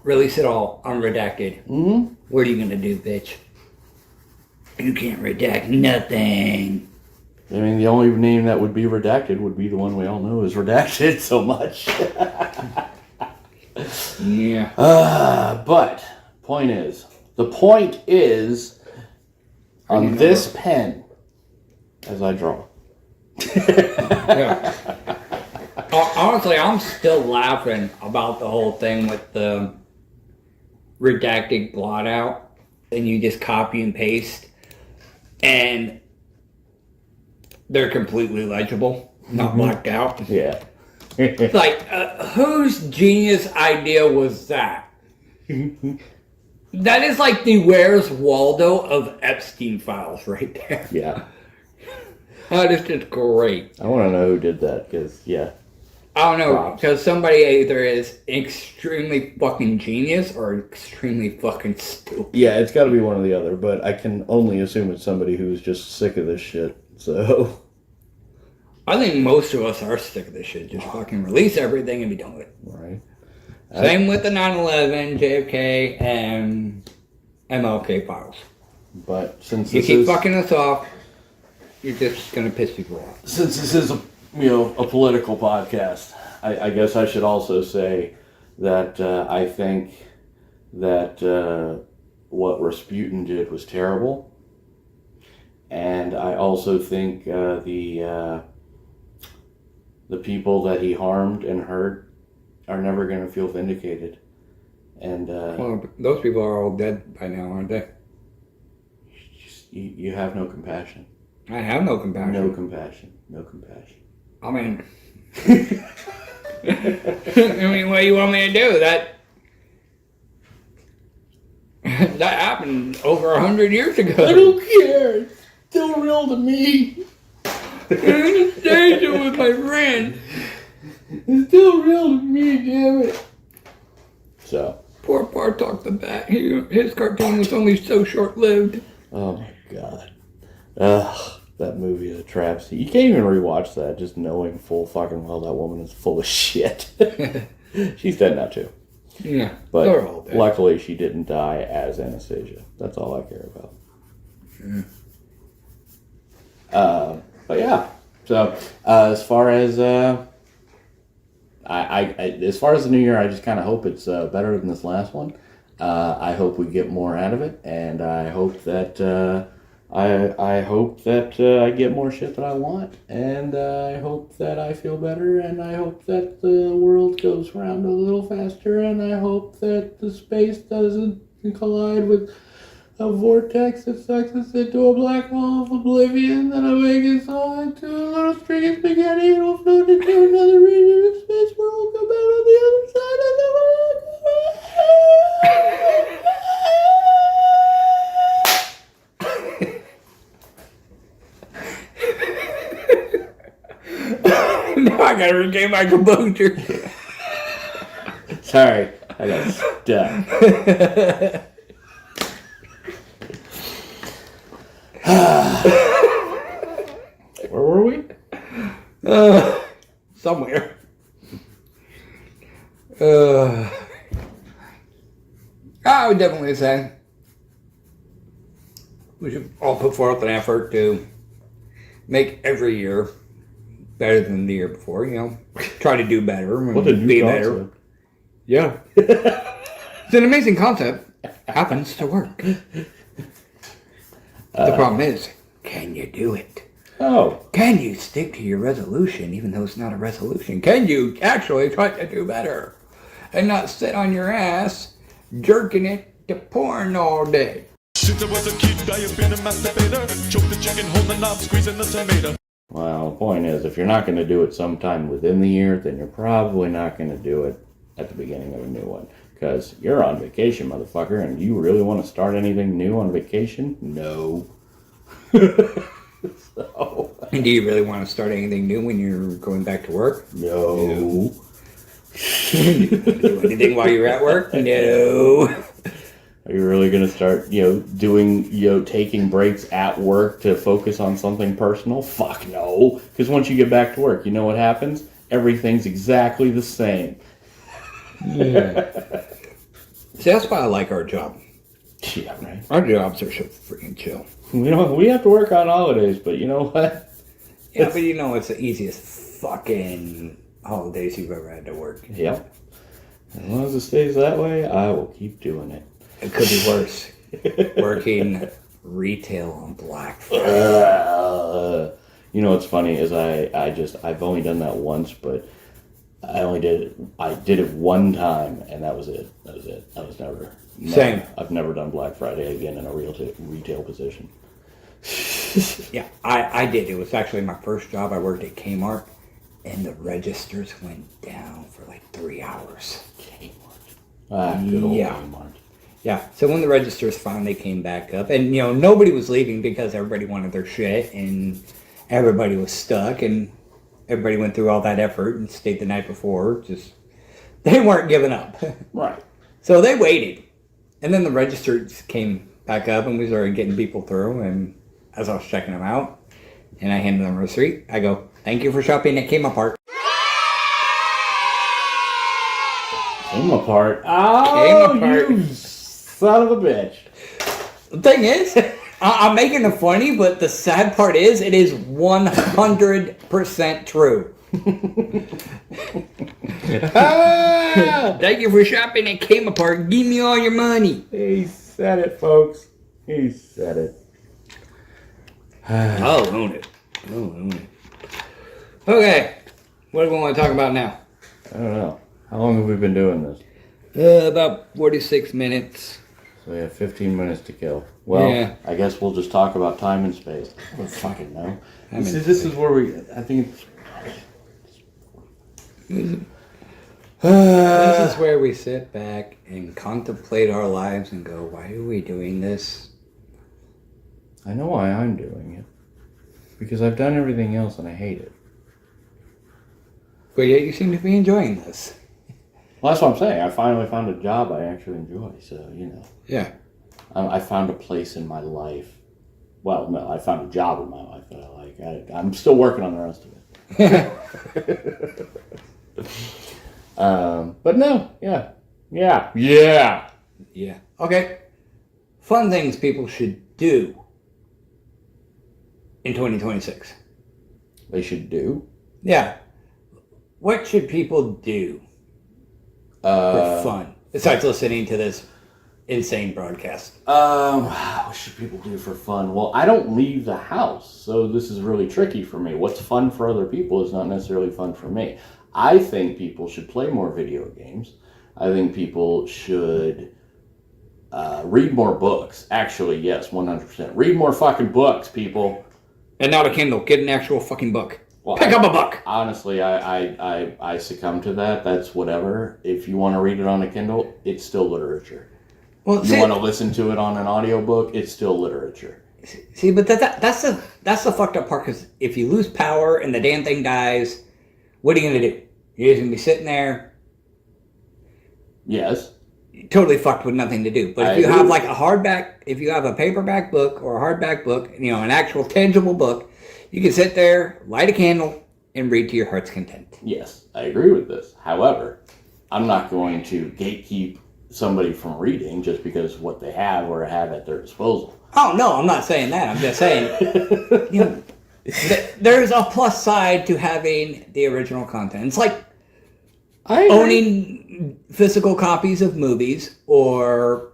Release it all, unredacted. Mm-hmm. What are you gonna do, bitch? You can't redact nothing. I mean, the only name that would be redacted would be the one we all know is redacted so much. Yeah. But the point is, on this pen, as I draw. Yeah. Honestly, I'm still laughing about the whole thing with the redacted blot out, and you just copy and paste, and they're completely legible, not blacked out. Yeah. It's like, whose genius idea was that? That is like the Where's Waldo of Epstein files right there. Yeah. That is just great. I want to know who did that, because, yeah. I don't know, because somebody either is extremely fucking genius or extremely fucking stupid. Yeah, it's got to be one or the other, but I can only assume it's somebody who's just sick of this shit, so... I think most of us are sick of this shit. Just fucking release everything and be done with it. Right. Same with the 9/11, JFK, and MLK files. But since You this keep is... fucking us off, you're just gonna piss people off. Since this is a political podcast, I guess I should also say that I think that what Rasputin did was terrible, and I also think the people that he harmed and hurt are never going to feel vindicated. And Well, those people are all dead by now, aren't they? you have no compassion. I have no compassion. No compassion. No compassion. I mean, what do you want me to do? That happened over 100 years ago. I don't care. It's still real to me. I'm in a station with my friend. It's still real to me, damn it. So. Poor Bartok the Bat. His cartoon was only so short-lived. Oh my god. Ugh, that movie, The Travesty. You can't even rewatch that just knowing full fucking well that woman is full of shit. She's dead now too. Yeah, but they're all dead. Luckily she didn't die as Anastasia. That's all I care about. But yeah. So as far as as far as the new year, I just kind of hope it's better than this last one. I hope we get more out of it, and I hope that I hope that I get more shit that I want, and I hope that I feel better, and I hope that the world goes around a little faster, and I hope that the space doesn't collide with a vortex that sucks us into a black hole of oblivion, then will make us all into a little string of spaghetti, and we'll float into another region of space where we'll come out on the other side of the world. gotta regain my composure. Sorry, I got stuck. Where were we? Somewhere. I would definitely say we should all put forth an effort to make every year better than the year before. You know, try to do better and What a new be concept. better. Yeah, it's an amazing concept. Happens to work. The problem is, can you do it? Oh, Can you stick to your resolution even though it's not a resolution? Can you actually try to do better and not sit on your ass jerking it to porn all day? Since I was a kid, I have been a masturbator. Choke the chicken, hold the knob, squeezing the tomato. well, the point is, if you're not going to do it sometime within the year, then you're probably not going to do it at the beginning of a new one. Because you're on vacation, motherfucker, and you really want to start anything new on vacation? No. So, And do you really want to start anything new when you're going back to work? no. Do anything while you're at work? No. Are you really going to start, doing, taking breaks at work to focus on something personal? Fuck no. Because once you get back to work, you know what happens? Everything's exactly the same. Yeah. See, that's why I like our job. Yeah, right. Our jobs are so freaking chill. We have to work on holidays, but you know what? Yeah, but you know it's the easiest fucking holidays you've ever had to work. Yep. As long as it stays that way, I will keep doing it. It could be worse. Working retail on Black Friday. You know what's funny is I've only done that once, but I did it one time, and that was it. I was never. Same. I've never done Black Friday again in a retail position. Yeah, I did. It was actually my first job. I worked at Kmart, and the registers went down for like 3 hours. Kmart. Good old Yeah. Kmart. Yeah, so when the registers finally came back up, and nobody was leaving because everybody wanted their shit, and everybody was stuck, and everybody went through all that effort and stayed the night before. Just they weren't giving up. Right. So they waited. And then the registers came back up and we started getting people through. And as I was checking them out and I handed them a receipt, I go, "Thank you for shopping at Kmart." Came apart. Oh, Came apart. you son of a bitch. The thing is, I'm making it funny, but the sad part is it is 100% true. Thank you for shopping at Kmart. Give me all your money. He said it, folks. He said it. I'll own it. Okay. What do we want to talk about now? I don't know. How long have we been doing this? About 46 minutes. So we have 15 minutes to kill. Well, Yeah. I guess we'll just talk about time and space. I don't fucking know. Time and This is where I think it's... This is where we sit back and contemplate our lives and go, why are we doing this? I know why I'm doing it. Because I've done everything else and I hate it. But yet you seem to be enjoying this. Well, that's what I'm saying. I finally found a job I actually enjoy. So, Yeah. I found a place in my life. Well, no, I found a job in my life that I like. I'm still working on the rest of it. But no, yeah. Yeah. Okay. Fun things people should do in 2026. They should do. Yeah. What should people do for fun besides listening to this insane broadcast? What should people do for fun? Well, I don't leave the house, so this is really tricky for me. What's fun for other people is not necessarily fun for me. I think people should play more video games. I think people should read more books. Actually, yes, 100%. Read more fucking books, people. And not a Kindle. Get an actual fucking book. Well, Pick up a book. Honestly, I succumb to that. That's whatever. If you want to read it on a Kindle, it's still literature. Well, You want to listen to it on an audiobook, it's still literature. See, but that's the fucked up part, because if you lose power and the damn thing dies, What are you going to do? You're just going to be sitting there Yes. totally fucked with nothing to do. But I if you agree. have like a hardback, if you have a paperback book or a hardback book, you know, an actual tangible book, you can sit there, light a candle, and read to your heart's content. Yes, I agree with this. However, I'm not going to gatekeep somebody from reading just because what they have or have at their disposal. Oh, no, I'm not saying that. I'm just saying, you know, there's a plus side to having the original content. It's like owning physical copies of movies or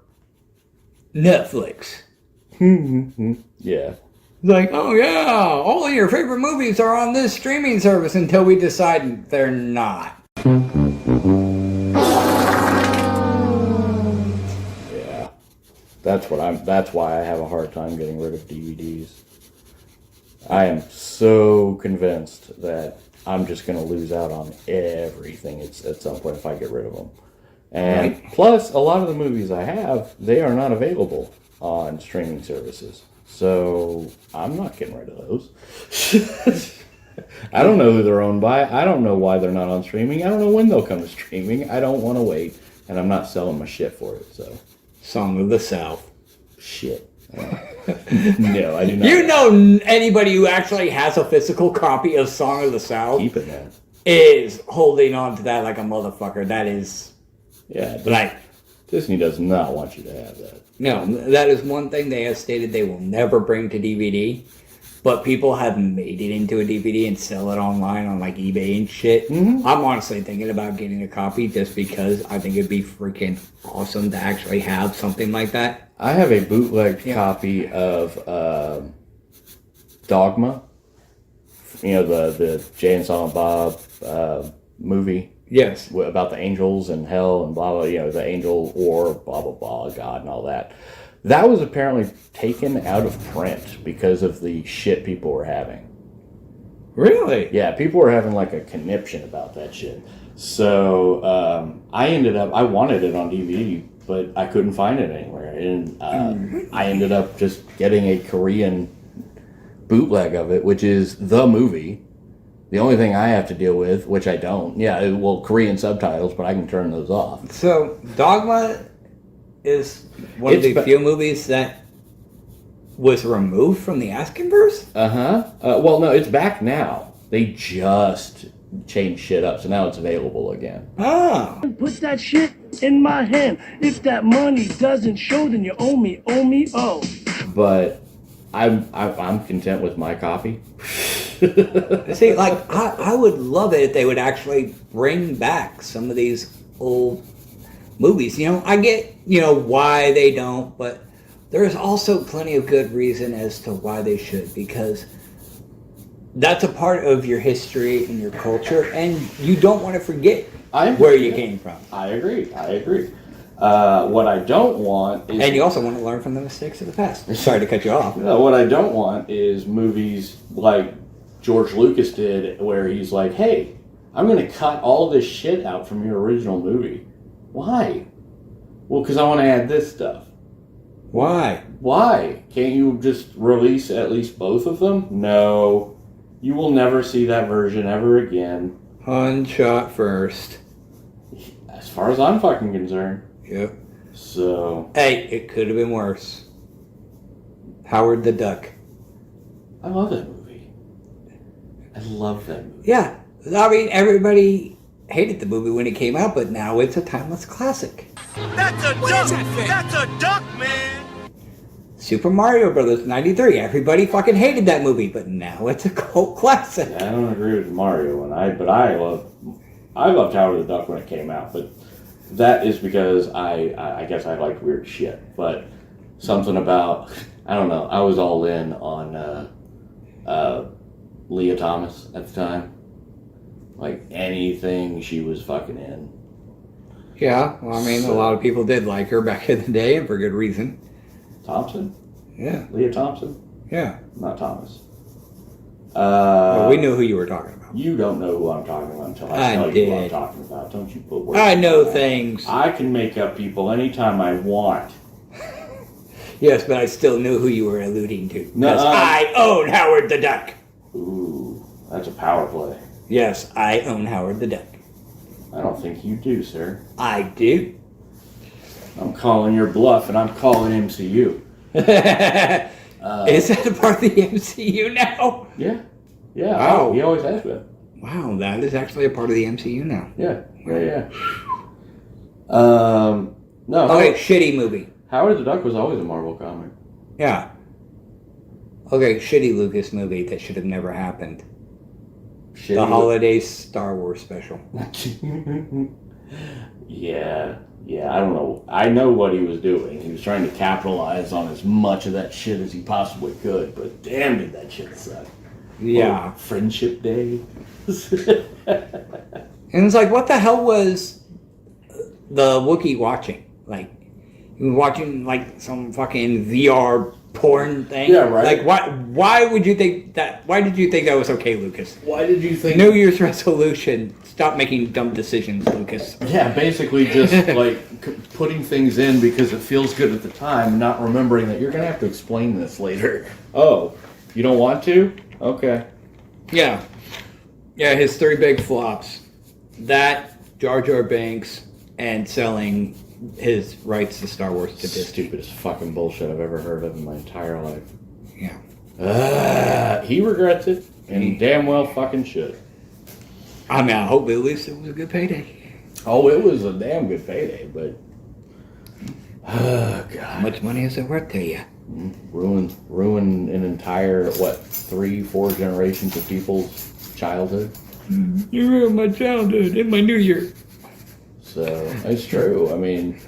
Netflix. Yeah. Like, oh yeah, all of your favorite movies are on this streaming service until we decide they're not. Yeah. That's why I have a hard time getting rid of DVDs. I am so convinced that I'm just going to lose out on everything at some point if I get rid of them. And plus, a lot of the movies I have, they are not available on streaming services. So I'm not getting rid of those. I don't know who they're owned by. I don't know why they're not on streaming. I don't know when they'll come to streaming. I don't want to wait. And I'm not selling my shit for it. So Song of the South. shit. No, I do not. You know anybody who actually has a physical copy of Song of the South Keep it, man. is holding on to that like a motherfucker. That is, Yeah, like, Disney does not want you to have that. no, that is one thing they have stated they will never bring to DVD. But people have made it into a DVD and sell it online on like eBay and shit. Mm-hmm. I'm honestly thinking about getting a copy just because I think it'd be freaking awesome to actually have something like that. I have a bootleg copy of Dogma. You know, the Jay and Silent Bob movie. Yes. About the angels and hell and blah, blah, you know, the angel war, blah, blah, blah, God and all that. That was apparently taken out of print because of the shit people were having. Really? Yeah, people were having like a conniption about that shit. So I wanted it on DVD, but I couldn't find it anywhere. And I ended up just getting a Korean bootleg of it, which is the movie. The only thing I have to deal with, which I don't, Korean subtitles, but I can turn those off. So, Dogma is one of the few movies that was removed from the Askinverse? Well, no, it's back now. They just changed shit up, so now it's available again. Oh. Put that shit in my hand. If that money doesn't show, then you owe me, oh. But I'm content with my copy. See, like, I would love it if they would actually bring back some of these old movies. You know, I get, you know, why they don't, but there's also plenty of good reason as to why they should, because that's a part of your history and your culture, and you don't want to forget where you came from. I agree. What I don't want is... And you also want to learn from the mistakes of the past. Sorry to cut you off. No, what I don't want is movies like George Lucas did, where he's like, hey, I'm going to cut all this shit out from your original movie. Why? Well, because I want to add this stuff. Why? Can't you just release at least both of them? No. You will never see that version ever again. One shot first. As far as I'm fucking concerned. Yep. So... Hey, it could have been worse. Howard the Duck. I love that movie. I love that movie. Yeah. I mean, everybody hated the movie when it came out, but now it's a timeless classic. That's a duck! That's a duck, man! Super Mario Brothers 93. Everybody fucking hated that movie, but now it's a cult classic. Yeah, I don't agree with Mario, but I loved Howard the Duck when it came out, but that is because I guess I liked weird shit. But something about, I don't know, I was all in on Leah Thomas at the time. Like anything she was fucking in. Yeah, well, I mean, a lot of people did like her back in the day, and for good reason. Thompson? Yeah. Leah Thompson? Yeah. Not Thomas. Well, we knew who you were talking about. You don't know who I'm talking about until I tell you who I'm talking about. Don't you put words I know in my mouth. things. I can make up people anytime I want. Yes, but I still knew who you were alluding to. Because Nuh-uh. I own Howard the Duck. Ooh, that's a power play. Yes, I own Howard the Duck. I don't think you do, sir. I do. I'm calling your bluff, and I'm calling MCU. Is that a part of the MCU now? Yeah. Yeah. Wow. He always has been. Wow, that is actually a part of the MCU now. Yeah. No. Okay, shitty movie. Howard the Duck was always a Marvel comic. Yeah. Okay, shitty Lucas movie that should have never happened. Shitty The Holidays Star Wars special. Yeah. I don't know. I know what he was doing. He was trying to capitalize on as much of that shit as he possibly could, but damn did that shit suck. Yeah. Oh, Friendship Day. And it's like, what the hell was the Wookiee watching? Like, he was watching like some fucking VR porn thing. Yeah, right. Like, why would you think that? Why did you think that was okay, Lucas? Why did you think? New Year's resolution: stop making dumb decisions, Lucas. Yeah, basically just like putting things in because it feels good at the time, not remembering that you're gonna have to explain this later. Oh, you don't want to? Okay. Yeah, his 3 big flops: that, Jar Jar Binks, and selling his rights to Star Wars to Disney. Stupidest fucking bullshit I've ever heard of in my entire life. Yeah. He regrets it, and he damn well fucking should. I mean, I hope at least it was a good payday. Oh, it was a damn good payday, but How God, much money is it worth to you? ruin an entire 3-4 generations of people's childhood. You ruined my childhood and my New Year. So it's true. I mean,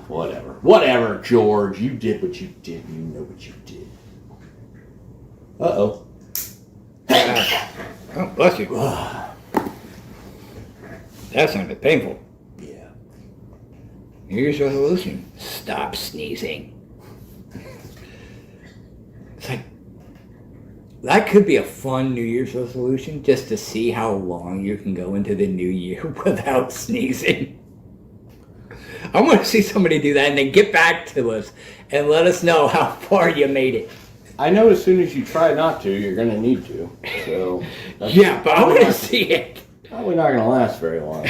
whatever, George. You did what you did. You know what you did. Uh-oh. Oh, bless you. That sounded painful. Yeah. New Year's resolution: stop sneezing. It's like, that could be a fun New Year's resolution, just to see how long you can go into the new year without sneezing. I want to see somebody do that and then get back to us and let us know how far you made it. I know as soon as you try not to, you're going to need to. So Yeah, but I want to see it. Probably not going to last very long.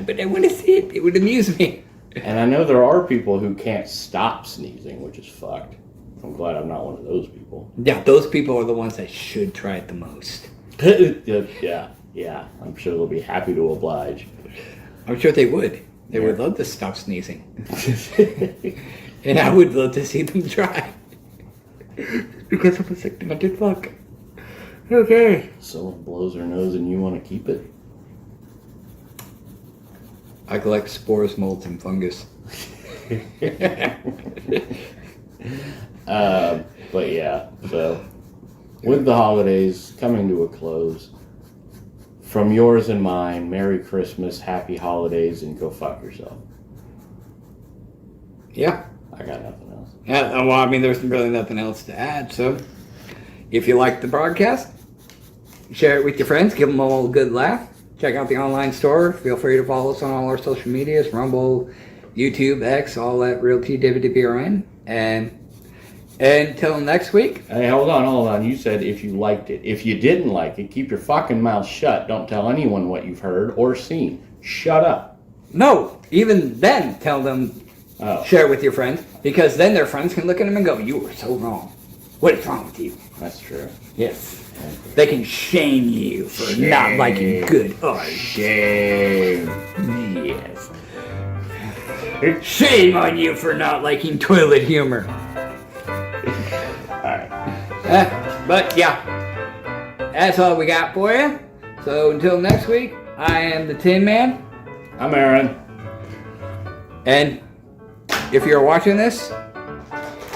But I want to see it. It would amuse me. And I know there are people who can't stop sneezing, which is fucked. I'm glad I'm not one of those people. Yeah, those people are the ones that should try it the most. Yeah. I'm sure they'll be happy to oblige. I'm sure they would. They would love to stop sneezing. And I would love to see them try. Because I'm a sick demented fuck. Okay. Someone blows their nose and you want to keep it? I collect spores, molds, and fungus. But yeah, so with the holidays coming to a close, from yours and mine, Merry Christmas, Happy Holidays, and go fuck yourself. Yeah. I got nothing else. Yeah, well, I mean, there's really nothing else to add. So, if you like the broadcast, share it with your friends. Give them all a good laugh. Check out the online store. Feel free to follow us on all our social medias. Rumble, YouTube, X, all that real TWWRN. And until next week. Hey, hold on. You said if you liked it. If you didn't like it, keep your fucking mouth shut. Don't tell anyone what you've heard or seen. Shut up. No, even then, tell them, share it with your friends, because then their friends can look at them and go, you were so wrong. What is wrong with you? That's true. Yes. They can shame you for not liking good art. Shame. Yes. Shame on you for not liking toilet humor. Alright. But yeah, that's all we got for you. So until next week, I am the Tin Man. I'm Aaron. And if you're watching this,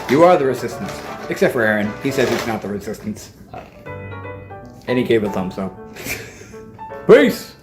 you are the Resistance. Except for Aaron. He says he's not the Resistance. And he gave a thumbs up. Peace!